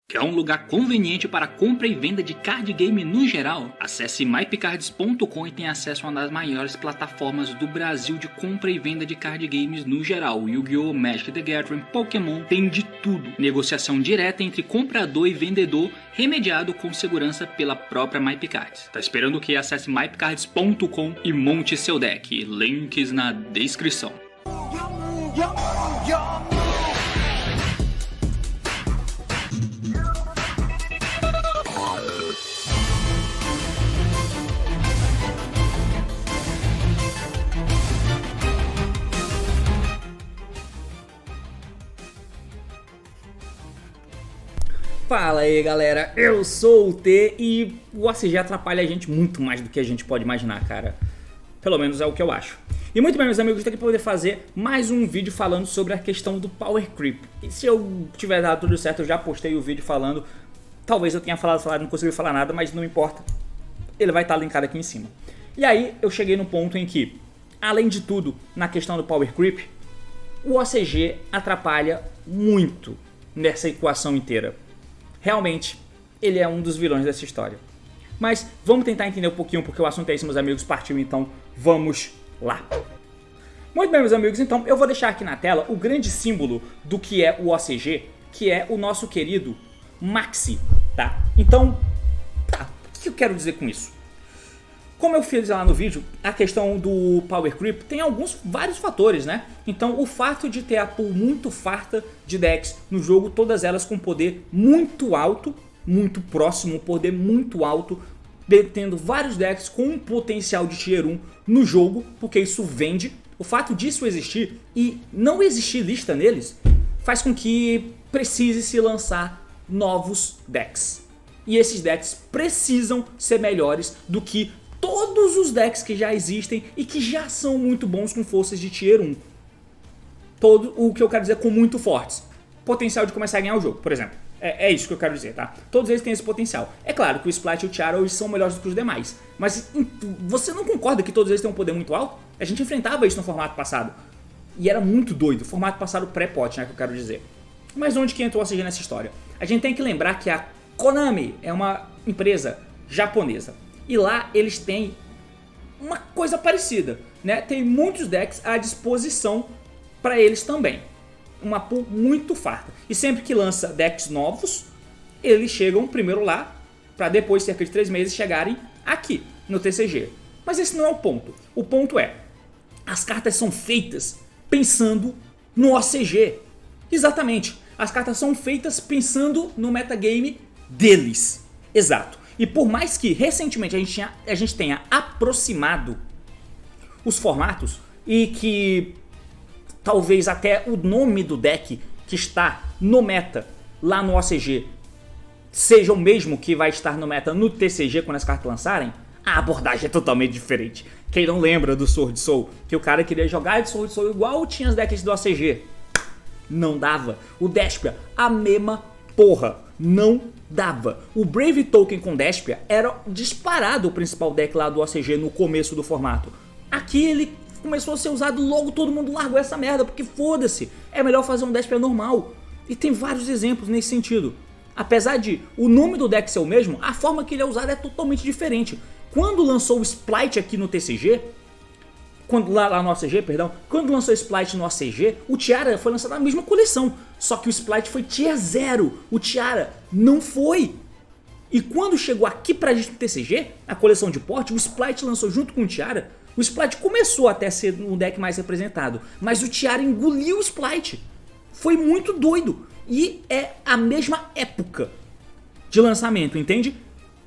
Quer um lugar conveniente para compra e venda de card game no geral? Acesse mypcards.com e tenha acesso a uma das maiores plataformas do Brasil de compra e venda de card games no geral. Yu-Gi-Oh!, Magic the Gathering, Pokémon, tem de tudo. Negociação direta entre comprador e vendedor, remediado com segurança pela própria MyPcards. Tá esperando o que? Acesse mypcards.com e monte seu deck. Links na descrição. Fala aí galera, eu sou o T e o OCG atrapalha a gente muito mais do que a gente pode imaginar, cara. Pelo menos é o que eu acho. E muito bem, meus amigos, estou aqui para poder fazer mais um vídeo falando sobre a questão do Power Creep. E se eu tiver dado tudo certo, eu já postei o vídeo falando. Talvez eu tenha falado, não consegui falar nada, mas não importa. Ele vai estar linkado aqui em cima. E aí eu cheguei no ponto em que, além de tudo, na questão do Power Creep, o OCG atrapalha muito nessa equação inteira. Realmente, ele é um dos vilões dessa história. Mas vamos tentar entender um pouquinho porque o assunto é esse, meus amigos. Partiu, então vamos lá. Muito bem, meus amigos, então eu vou deixar aqui na tela o grande símbolo do que é o OCG, que é o nosso querido Maxi, tá? Então, o que eu quero dizer com isso? Como eu fiz lá no vídeo, a questão do Power Creep tem vários fatores, né? Então o fato de ter a pool muito farta de decks no jogo, todas elas com poder muito alto, muito próximo, poder muito alto, tendo vários decks com um potencial de Tier 1 no jogo, porque isso vende. O fato disso existir e não existir lista neles, faz com que precise se lançar novos decks. E esses decks precisam ser melhores do que todos os decks que já existem e que já são muito bons com forças de Tier 1. Todo o que eu quero dizer com muito fortes. Potencial de começar a ganhar o jogo, por exemplo. É isso que eu quero dizer, tá? Todos eles têm esse potencial. É claro que o Splight e o Tiara hoje são melhores do que os demais. Mas você não concorda que todos eles têm um poder muito alto? A gente enfrentava isso no formato passado. E era muito doido. Formato passado pré-pot, né, que eu quero dizer. Mas onde que entrou a OCG nessa história? A gente tem que lembrar que a Konami é uma empresa japonesa. E lá eles têm uma coisa parecida, né? Tem muitos decks à disposição para eles também. Uma pool muito farta. E sempre que lança decks novos, eles chegam primeiro lá, para depois, cerca de 3 meses, chegarem aqui no TCG. Mas esse não é o ponto. O ponto é, as cartas são feitas pensando no OCG. Exatamente. As cartas são feitas pensando no metagame deles. Exato. E por mais que recentemente a gente tenha aproximado os formatos e que talvez até o nome do deck que está no meta lá no OCG seja o mesmo que vai estar no meta no TCG quando as cartas lançarem, a abordagem é totalmente diferente. Quem não lembra do Sword Soul, que o cara queria jogar de Sword Soul igual tinha as decks do OCG, não dava. O Despia, a mesma porra. Não dava. O Brave Token com Despia era disparado o principal deck lá do OCG no começo do formato. Aqui ele começou a ser usado logo, todo mundo largou essa merda, porque foda-se, é melhor fazer um Despia normal. E tem vários exemplos nesse sentido. Apesar de o nome do deck ser o mesmo, a forma que ele é usado é totalmente diferente. Quando lançou o Splight aqui no TCG, lá no OCG, perdão, quando lançou o Splight no OCG, o Tiara foi lançado na mesma coleção, só que o Splight foi Tier 0, o Tiara não foi. E quando chegou aqui pra gente no TCG, a coleção de porte, o Splight lançou junto com o Tiara. O Splight começou até a ser um deck mais representado, mas o Tiara engoliu o Splight. Foi muito doido. E é a mesma época de lançamento, entende?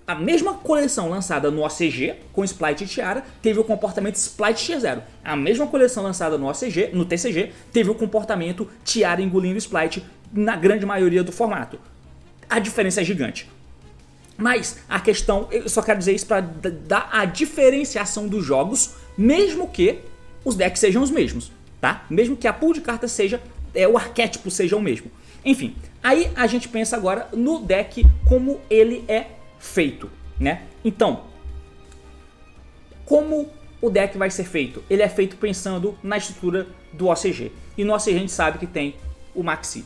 A mesma coleção lançada no OCG, com Splight e Tiara, teve o comportamento Splight Tier 0. A mesma coleção lançada no OCG, no TCG, teve o comportamento Tiara engolindo Splight na grande maioria do formato. A diferença é gigante. Mas a questão, eu só quero dizer isso para dar a diferenciação dos jogos, mesmo que os decks sejam os mesmos, tá? Mesmo que a pool de cartas seja, o arquétipo seja o mesmo. Enfim, aí a gente pensa agora no deck como ele é feito, né? Então, como o deck vai ser feito? Ele é feito pensando na estrutura do OCG. E no OCG a gente sabe que tem o Maxi.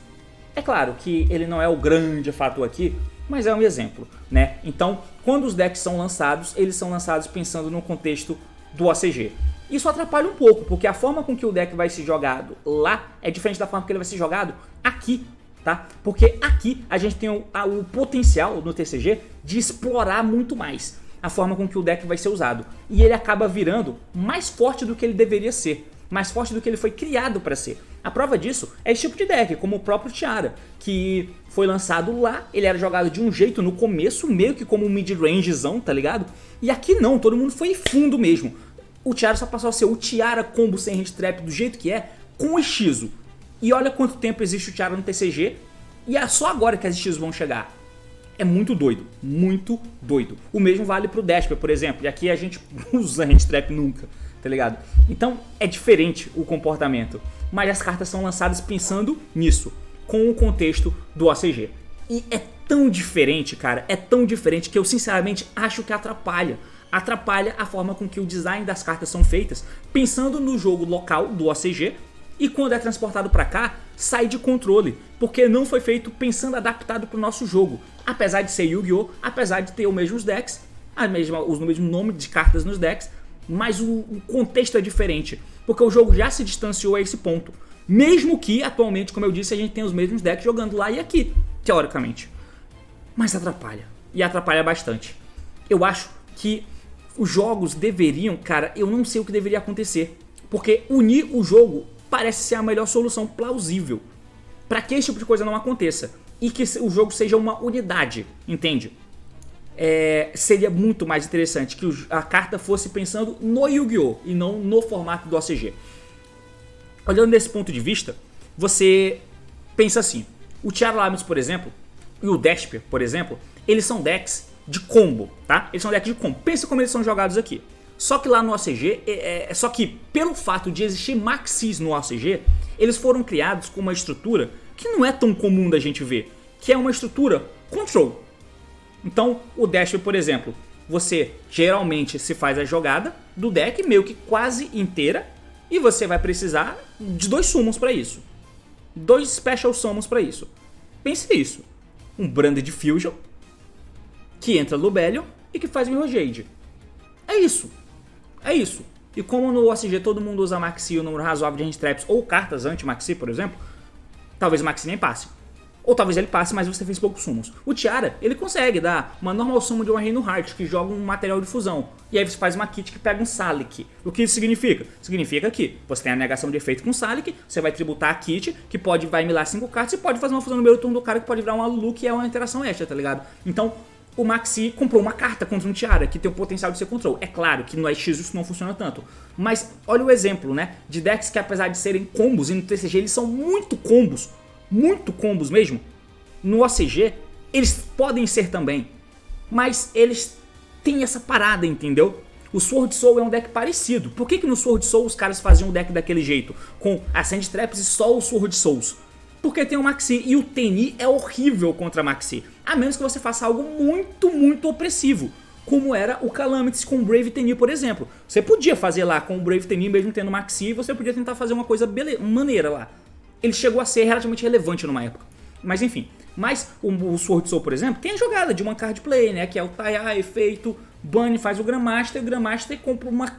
É claro que ele não é o grande fator aqui, mas é um exemplo, né? Então, quando os decks são lançados, eles são lançados pensando no contexto do OCG. Isso atrapalha um pouco, porque a forma com que o deck vai ser jogado lá é diferente da forma que ele vai ser jogado aqui, tá? Porque aqui a gente tem o potencial no TCG de explorar muito mais a forma com que o deck vai ser usado. E ele acaba virando mais forte do que ele deveria ser, mais forte do que ele foi criado para ser. A prova disso é esse tipo de deck, como o próprio Tiara, que foi lançado lá, ele era jogado de um jeito no começo, meio que como um mid-rangezão, tá ligado? E aqui não, todo mundo foi fundo mesmo. O Tiara só passou a ser o Tiara combo sem hand trap do jeito que é, com o Hechizo. E olha quanto tempo existe o Tiara no TCG, e é só agora que as Hechizos vão chegar. É muito doido, muito doido. O mesmo vale pro Desper, por exemplo, e aqui a gente não usa hand trap nunca, tá ligado? Então é diferente o comportamento, mas as cartas são lançadas pensando nisso, com o contexto do OCG. E é tão diferente, cara, é tão diferente que eu sinceramente acho que atrapalha a forma com que o design das cartas são feitas, pensando no jogo local do OCG, e quando é transportado pra cá, sai de controle, porque não foi feito pensando adaptado pro nosso jogo. Apesar de ser Yu-Gi-Oh!, apesar de ter os mesmos decks, o mesmo nome de cartas nos decks, mas o contexto é diferente, porque o jogo já se distanciou a esse ponto. Mesmo que, atualmente, como eu disse, a gente tem os mesmos decks jogando lá e aqui, teoricamente. Mas atrapalha, e atrapalha bastante. Eu acho que os jogos deveriam, cara, eu não sei o que deveria acontecer, porque unir o jogo parece ser a melhor solução plausível para que esse tipo de coisa não aconteça e que o jogo seja uma unidade, entende? Seria muito mais interessante que a carta fosse pensando no Yu-Gi-Oh! E não no formato do OCG. Olhando desse ponto de vista, você pensa assim, o Tiara Lames, por exemplo, e o Desper, por exemplo, eles são decks de combo, tá? Eles são decks de combo. Pensa como eles são jogados aqui. Só que lá no OCG, só que pelo fato de existir Maxis no OCG, eles foram criados com uma estrutura que não é tão comum da gente ver, que é uma estrutura control. Então, o Desper, por exemplo, você geralmente se faz a jogada do deck meio que quase inteira e você vai precisar de 2 summons para isso. 2 special summons para isso. Pense nisso. Um Branded Fusion, que entra Lubellion e que faz Mirror Jade. É isso. É isso. E como no OCG todo mundo usa Maxi, o número razoável de hand traps ou cartas anti-Maxi, por exemplo, talvez o Maxi nem passe. Ou talvez ele passe, mas você fez poucos summons. O Tiara, ele consegue dar uma normal summon de uma Reino Heart, que joga um material de fusão. E aí você faz uma kit que pega um Salic. O que isso significa? Significa que você tem a negação de efeito com Salic, você vai tributar a kit, que vai milar 5 cartas, e pode fazer uma fusão no primeiro turno do cara, que pode virar uma Lulu, que é uma interação extra, tá ligado? Então, o Maxi comprou uma carta contra um Tiara, que tem o potencial de ser control. É claro que no X isso não funciona tanto. Mas olha o exemplo, né? De decks que apesar de serem combos, e no TCG eles são muito combos mesmo. No OCG, eles podem ser também. Mas eles têm essa parada, entendeu? O Sword Soul é um deck parecido. Por que no Sword Soul os caras faziam um deck daquele jeito? Com as Sand Traps e só o Sword Souls? Porque tem o Maxi e o Tenni é horrível contra Maxi. A menos que você faça algo muito opressivo. Como era o Calamities com o Brave Tenni, por exemplo. Você podia fazer lá com o Brave Tenni, mesmo tendo Maxi, e você podia tentar fazer uma coisa maneira lá. Ele chegou a ser relativamente relevante numa época. Mas enfim. Mas o Sword Soul, por exemplo, tem a jogada de uma card play, né? Que é o tie-eye, efeito, bunny, faz o Grandmaster, o Grandmaster compra uma...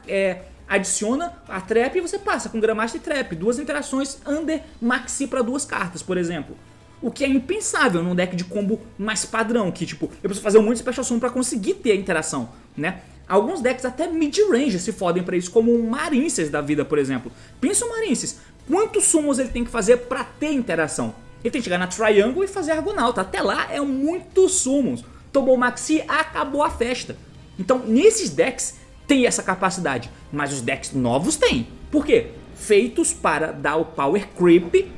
adiciona a trap e você passa com Grandmaster e trap. 2 interações under Maxi para 2 cartas, por exemplo. O que é impensável num deck de combo mais padrão, que tipo, eu preciso fazer um monte de special summon para conseguir ter a interação, né? Alguns decks até mid-range se fodem para isso, como o Marincers da vida, por exemplo. Pensa o Marincers, quantos summons ele tem que fazer para ter interação? Ele tem que chegar na Triangle e fazer Argonauta. Até lá é muitos summons. Tomou o Maxi, acabou a festa. Então, nesses decks tem essa capacidade, mas os decks novos têm. Por quê? Feitos para dar o power creep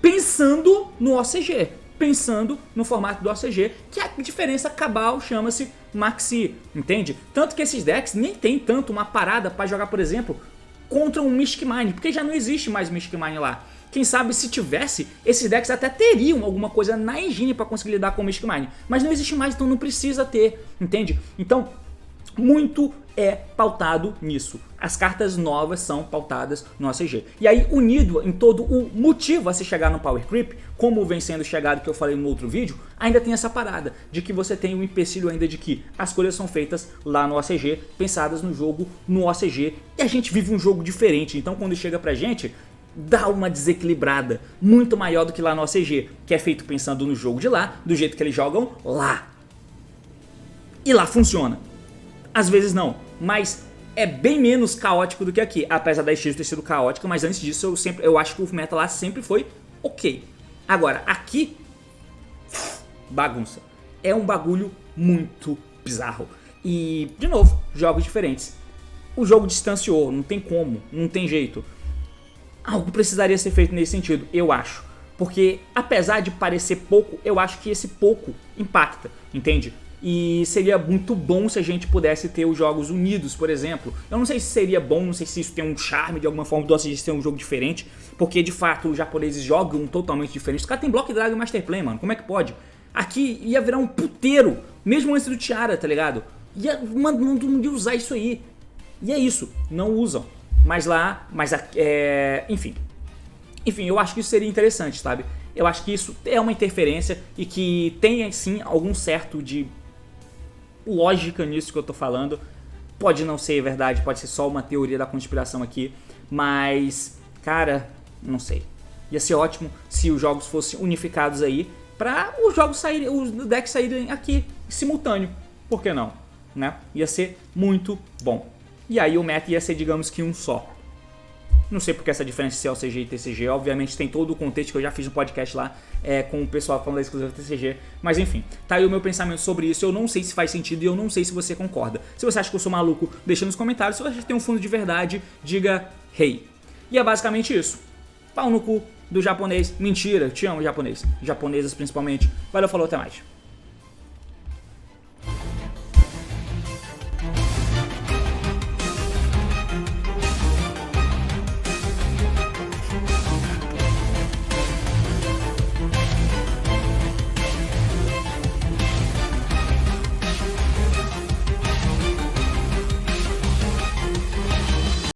pensando no OCG, pensando no formato do OCG, que a diferença cabal chama-se Maxi, entende? Tanto que esses decks nem tem tanto uma parada para jogar, por exemplo, contra um Mystic Mine, porque já não existe mais Mystic Mine lá. Quem sabe se tivesse, esses decks até teriam alguma coisa na engine para conseguir lidar com o Mystic Mine, mas não existe mais, então não precisa ter, entende? Então, muito é pautado nisso. As cartas novas são pautadas no OCG. E aí, unido em todo o motivo a se chegar no Power Creep, como vem sendo chegado que eu falei no outro vídeo, ainda tem essa parada de que você tem um empecilho ainda de que as coisas são feitas lá no OCG, pensadas no jogo no OCG, e a gente vive um jogo diferente. Então quando chega pra gente, dá uma desequilibrada muito maior do que lá no OCG, que é feito pensando no jogo de lá, do jeito que eles jogam lá. E lá funciona. Às vezes não, mas é bem menos caótico do que aqui, apesar da estilo ter sido caótica, mas antes disso eu acho que o meta lá sempre foi ok. Agora, aqui, bagunça. É um bagulho muito bizarro. E, de novo, jogos diferentes. O jogo distanciou, não tem como, não tem jeito. Algo precisaria ser feito nesse sentido, eu acho. Porque, apesar de parecer pouco, eu acho que esse pouco impacta, entende? E seria muito bom se a gente pudesse ter os jogos unidos, por exemplo. Eu não sei se seria bom, não sei se isso tem um charme de alguma forma do OCG ser um jogo diferente, porque de fato os japoneses jogam totalmente diferente. Os caras tem Block Dragon e Master Plan, mano, como é que pode? Aqui ia virar um puteiro, mesmo antes do Tiara, tá ligado? Mano, não ia usar isso aí. E é isso, não usam. Mas lá, enfim, eu acho que isso seria interessante, sabe? Eu acho que isso é uma interferência e que tem, sim, algum certo de lógica nisso que eu tô falando. Pode não ser verdade, pode ser só uma teoria da conspiração aqui, mas, cara, não sei. Ia ser ótimo se os jogos fossem unificados aí pra os jogos saírem, os decks saírem aqui simultâneo. Por que não? Né? Ia ser muito bom. E aí o meta ia ser, digamos que um só. Não sei porque essa diferença de CLCG e TCG, obviamente tem todo o contexto que eu já fiz um podcast lá com o pessoal falando da exclusiva TCG, mas enfim, tá aí o meu pensamento sobre isso. Eu não sei se faz sentido e eu não sei se você concorda. Se você acha que eu sou maluco, deixa nos comentários. Se você tem um fundo de verdade, diga hey. E é basicamente isso. Pau no cu do japonês. Mentira, te amo japonês. Japonesas principalmente. Valeu, falou, até mais.